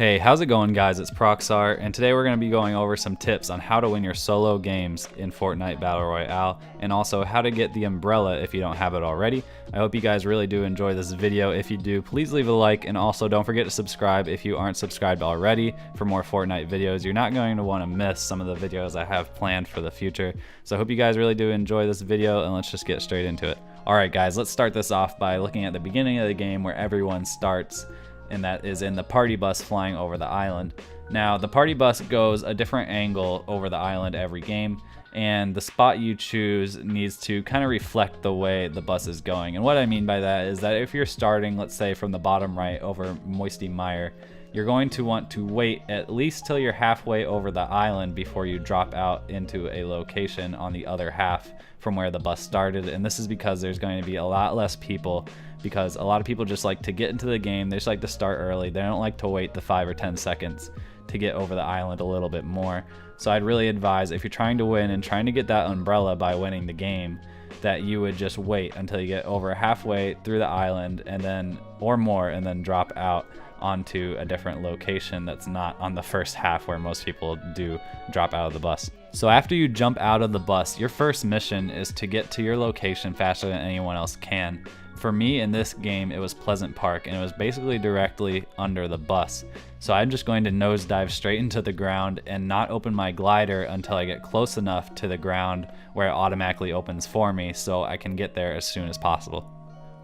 Hey, how's it going guys? It's Proxar, and today we're going to be going over some tips on how to win your solo games in Fortnite Battle Royale, and also how to get the umbrella if you don't have it already. I hope you guys really do enjoy this video. If you do, please leave a like, and also don't forget to subscribe if you aren't subscribed already for more Fortnite videos. You're not going to want to miss some of the videos I have planned for the future. So I hope you guys really do enjoy this video, and let's just get straight into it. Alright guys, let's start this off by looking at the beginning of the game where everyone starts, and that is in the party bus flying over the island. Now the party bus goes a different angle over the island every game, and the spot you choose needs to kind of reflect the way the bus is going. And what I mean by that is that if you're starting, let's say from the bottom right over Moisty Mire, you're going to want to wait at least till you're halfway over the island before you drop out into a location on the other half from where the bus started. And this is because there's going to be a lot less people, because a lot of people just like to get into the game. They just like to start early. They don't like to wait the 5 or 10 seconds to get over the island a little bit more. So I'd really advise, if you're trying to win and trying to get that umbrella by winning the game, that you would just wait until you get over halfway through the island and then or more, and then drop out onto a different location that's not on the first half where most people do drop out of the bus. So after you jump out of the bus, your first mission is to get to your location faster than anyone else can. For me in this game, it was Pleasant Park, and it was basically directly under the bus. So I'm just going to nosedive straight into the ground and not open my glider until I get close enough to the ground where it automatically opens for me, so I can get there as soon as possible.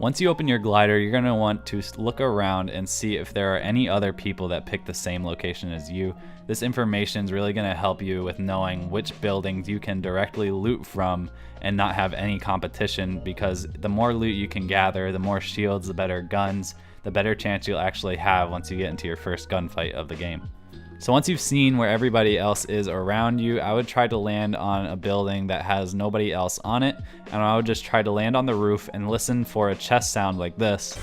Once you open your glider, you're going to want to look around and see if there are any other people that pick the same location as you. This information is really going to help you with knowing which buildings you can directly loot from and not have any competition, because the more loot you can gather, the more shields, the better guns, the better chance you'll actually have once you get into your first gunfight of the game. So once you've seen where everybody else is around you, I would try to land on a building that has nobody else on it, and I would just try to land on the roof and listen for a chest sound like this,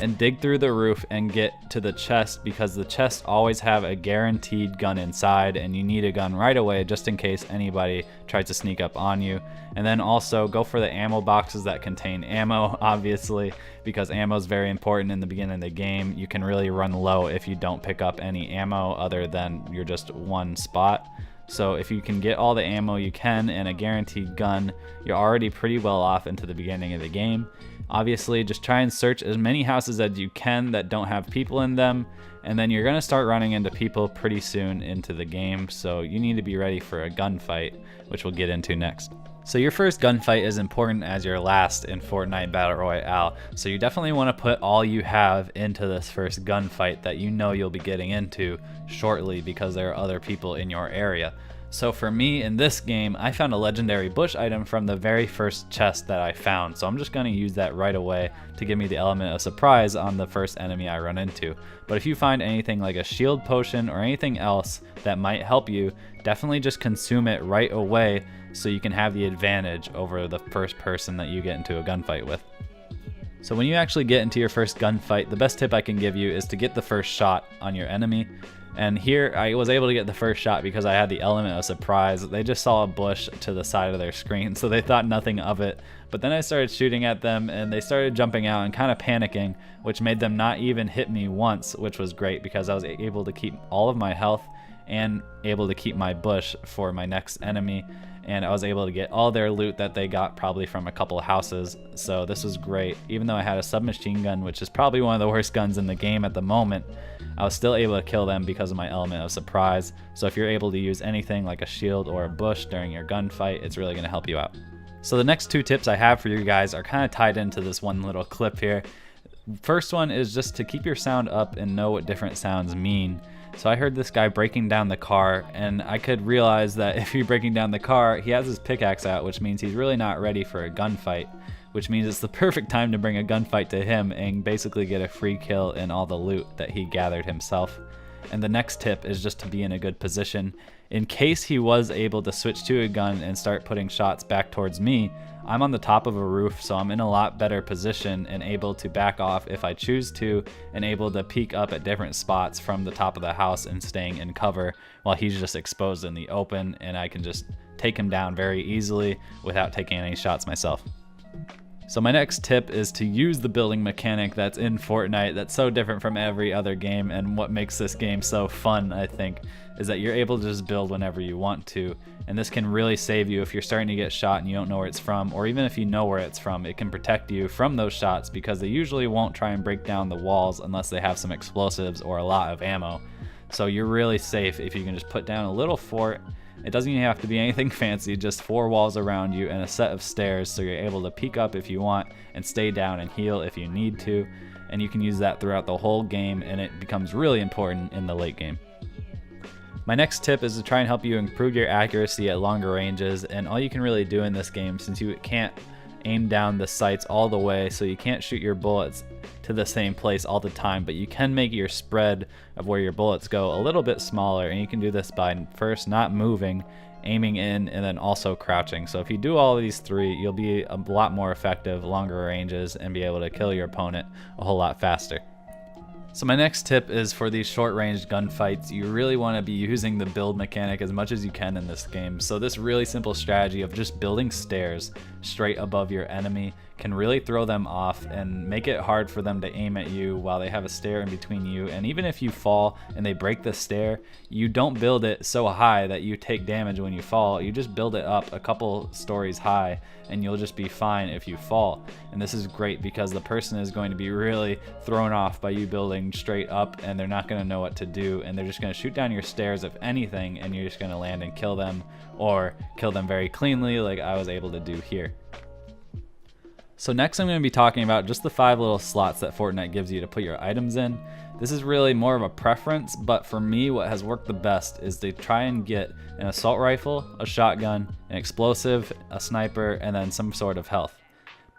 and dig through the roof and get to the chest, because the chests always have a guaranteed gun inside, and you need a gun right away just in case anybody tries to sneak up on you. And then also go for the ammo boxes that contain ammo, obviously, because ammo is very important in the beginning of the game. You can really run low if you don't pick up any ammo other than your just one spot. So if you can get all the ammo you can and a guaranteed gun, you're already pretty well off into the beginning of the game. Obviously, just try and search as many houses as you can that don't have people in them, and then you're going to start running into people pretty soon into the game, so you need to be ready for a gunfight, which we'll get into next. So your first gunfight is important as your last in Fortnite Battle Royale, so you definitely want to put all you have into this first gunfight that you know you'll be getting into shortly, because there are other people in your area. So for me in this game, I found a legendary bush item from the very first chest that I found, so I'm just going to use that right away to give me the element of surprise on the first enemy I run into. But if you find anything like a shield potion or anything else that might help you, definitely just consume it right away so you can have the advantage over the first person that you get into a gunfight with. So when you actually get into your first gunfight, the best tip I can give you is to get the first shot on your enemy. And here I was able to get the first shot because I had the element of surprise. They just saw a bush to the side of their screen, so they thought nothing of it. But then I started shooting at them, and they started jumping out and kind of panicking, which made them not even hit me once, which was great because I was able to keep all of my health and able to keep my bush for my next enemy. And I was able to get all their loot that they got probably from a couple of houses. So this was great. Even though I had a submachine gun, which is probably one of the worst guns in the game at the moment, I was still able to kill them because of my element of surprise. So if you're able to use anything like a shield or a bush during your gunfight, it's really going to help you out. So the next two tips I have for you guys are kind of tied into this one little clip here. First one is just to keep your sound up and know what different sounds mean. So I heard this guy breaking down the car, and I could realize that if you're breaking down the car, he has his pickaxe out, which means he's really not ready for a gunfight, which means it's the perfect time to bring a gunfight to him and basically get a free kill in all the loot that he gathered himself. And the next tip is just to be in a good position. In case he was able to switch to a gun and start putting shots back towards me, I'm on the top of a roof, so I'm in a lot better position and able to back off if I choose to, and able to peek up at different spots from the top of the house and staying in cover while he's just exposed in the open, and I can just take him down very easily without taking any shots myself. So my next tip is to use the building mechanic that's in Fortnite that's so different from every other game, and what makes this game so fun, I think, is that you're able to just build whenever you want to. And this can really save you if you're starting to get shot and you don't know where it's from, or even if you know where it's from, it can protect you from those shots because they usually won't try and break down the walls unless they have some explosives or a lot of ammo. So you're really safe if you can just put down a little fort. It doesn't even have to be anything fancy, just 4 walls around you and a set of stairs so you're able to peek up if you want and stay down and heal if you need to. And you can use that throughout the whole game, and it becomes really important in the late game. My next tip is to try and help you improve your accuracy at longer ranges, and all you can really do in this game, since you can't aim down the sights all the way, so you can't shoot your bullets to the same place all the time, but you can make your spread of where your bullets go a little bit smaller, and you can do this by first not moving, aiming in, and then also crouching. So if you do all of these 3, you'll be a lot more effective, longer ranges, and be able to kill your opponent a whole lot faster. So my next tip is for these short-range gunfights, you really want to be using the build mechanic as much as you can in this game. So this really simple strategy of just building stairs straight above your enemy can really throw them off and make it hard for them to aim at you while they have a stair in between you. And even if you fall and they break the stair, you don't build it so high that you take damage when you fall. You just build it up a couple stories high and you'll just be fine if you fall. And this is great because the person is going to be really thrown off by you building straight up, and they're not going to know what to do, and they're just going to shoot down your stairs if anything, and you're just going to land and kill them, or kill them very cleanly like I was able to do here. So next I'm going to be talking about just the 5 little slots that Fortnite gives you to put your items in. This is really more of a preference, but for me what has worked the best is to try and get an assault rifle, a shotgun, an explosive, a sniper, and then some sort of health.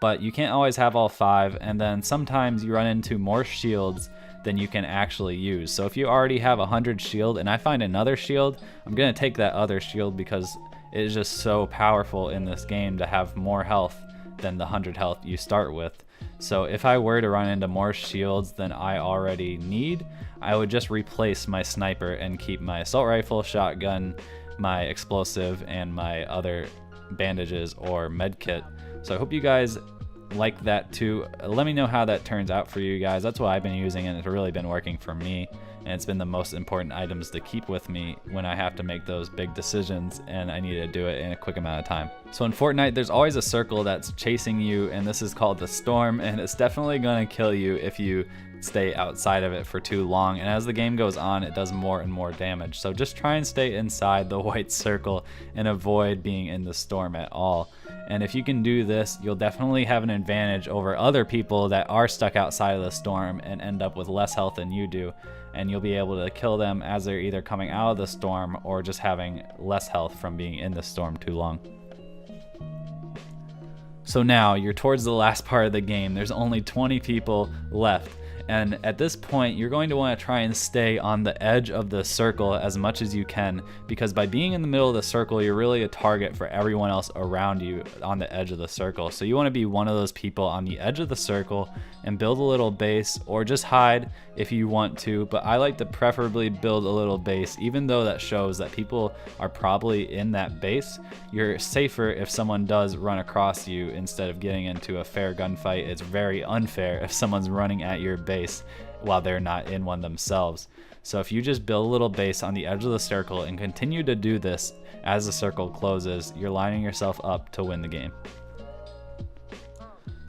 But you can't always have all 5, and then sometimes you run into more shields than you can actually use. So if you already have 100 shield and I find another shield, I'm going to take that other shield because it is just so powerful in this game to have more health than the 100 health you start with. So if I were to run into more shields than I already need, I would just replace my sniper and keep my assault rifle, shotgun, my explosive, and my other bandages or med kit. So I hope you guys like that too. Let me know how that turns out for you guys. That's what I've been using, and it's really been working for me, and it's been the most important items to keep with me when I have to make those big decisions and I need to do it in a quick amount of time. So in Fortnite there's always a circle that's chasing you, and this is called the storm, and it's definitely going to kill you if you stay outside of it for too long, and as the game goes on it does more and more damage. So just try and stay inside the white circle and avoid being in the storm at all. And if you can do this, you'll definitely have an advantage over other people that are stuck outside of the storm and end up with less health than you do, and you'll be able to kill them as they're either coming out of the storm or just having less health from being in the storm too long. So now you're towards the last part of the game. There's only 20 people left. And at this point, you're going to want to try and stay on the edge of the circle as much as you can, because by being in the middle of the circle, you're really a target for everyone else around you on the edge of the circle. So you want to be one of those people on the edge of the circle and build a little base, or just hide if you want to. But I like to preferably build a little base, even though that shows that people are probably in that base. You're safer if someone does run across you instead of getting into a fair gunfight. It's very unfair if someone's running at your base while they're not in one themselves. So if you just build a little base on the edge of the circle and continue to do this as the circle closes, you're lining yourself up to win the game.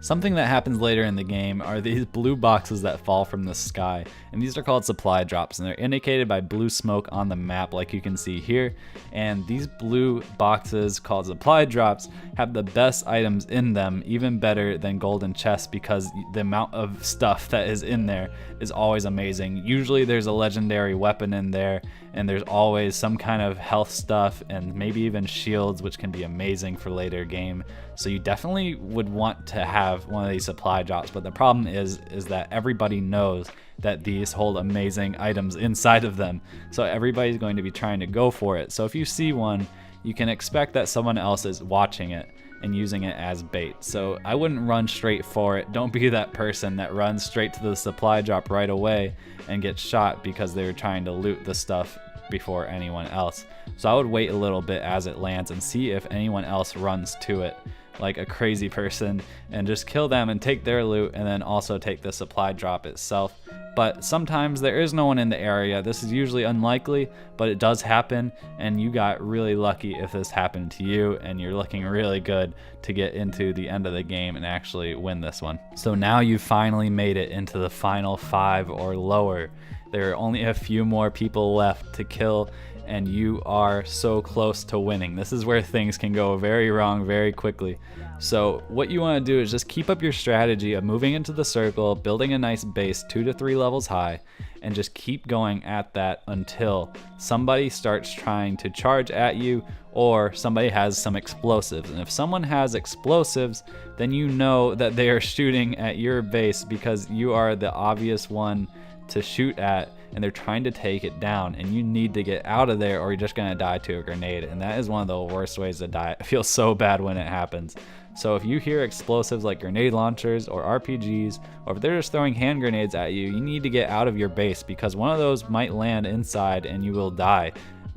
Something that happens later in the game are these blue boxes that fall from the sky, and these are called supply drops, and they're indicated by blue smoke on the map like you can see here. And these blue boxes called supply drops have the best items in them, even better than golden chests, because the amount of stuff that is in there is always amazing. Usually there's a legendary weapon in there, and there's always some kind of health stuff and maybe even shields, which can be amazing for later game. So you definitely would want to have one of these supply drops, but the problem is that everybody knows that these hold amazing items inside of them, so everybody's going to be trying to go for it. So if you see one, you can expect that someone else is watching it and using it as bait. So I wouldn't run straight for it. Don't be that person that runs straight to the supply drop right away and gets shot because they're trying to loot the stuff before anyone else. So I would wait a little bit as it lands and see if anyone else runs to it. like a crazy person and just kill them and take their loot, and then also take the supply drop itself. But sometimes there is no one in the area. This is usually unlikely, but it does happen, and you got really lucky if this happened to you, and you're looking really good to get into the end of the game and actually win this one. So now you finally made it into the final 5 or lower. There are only a few more people left to kill, and you are so close to winning. This is where things can go very wrong very quickly. So what you want to do is just keep up your strategy of moving into the circle, building a nice base 2 to 3 levels high, and just keep going at that until somebody starts trying to charge at you, or somebody has some explosives. And if someone has explosives, then you know that they are shooting at your base because you are the obvious one to shoot at, and they're trying to take it down, and you need to get out of there or you're just gonna die to a grenade. And that is one of the worst ways to die. I feel so bad when it happens. So if you hear explosives like grenade launchers or RPGs, or if they're just throwing hand grenades at you, you need to get out of your base, because one of those might land inside and you will die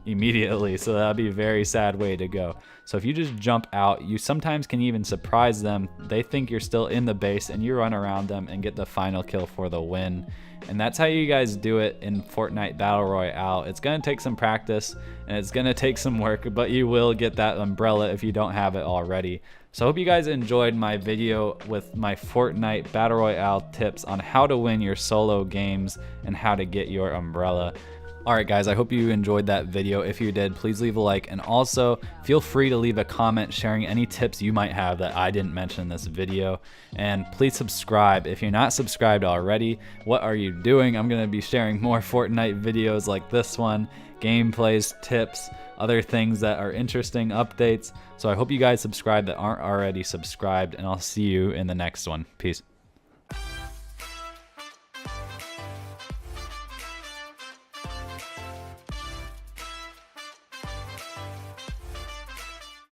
immediately. So that'd be a very sad way to go. So if you just jump out, you sometimes can even surprise them. They think you're still in the base, and you run around them and get the final kill for the win. And that's how you guys do it in Fortnite Battle Royale. It's gonna take some practice and it's gonna take some work, but you will get that umbrella if you don't have it already. So I hope you guys enjoyed my video with my Fortnite Battle Royale tips on how to win your solo games and how to get your umbrella. Alright guys, I hope you enjoyed that video. If you did, please leave a like, and also feel free to leave a comment sharing any tips you might have that I didn't mention in this video. And please subscribe. If you're not subscribed already, what are you doing? I'm going to be sharing more Fortnite videos like this one, gameplays, tips, other things that are interesting, updates. So I hope you guys subscribe that aren't already subscribed, and I'll see you in the next one. Peace.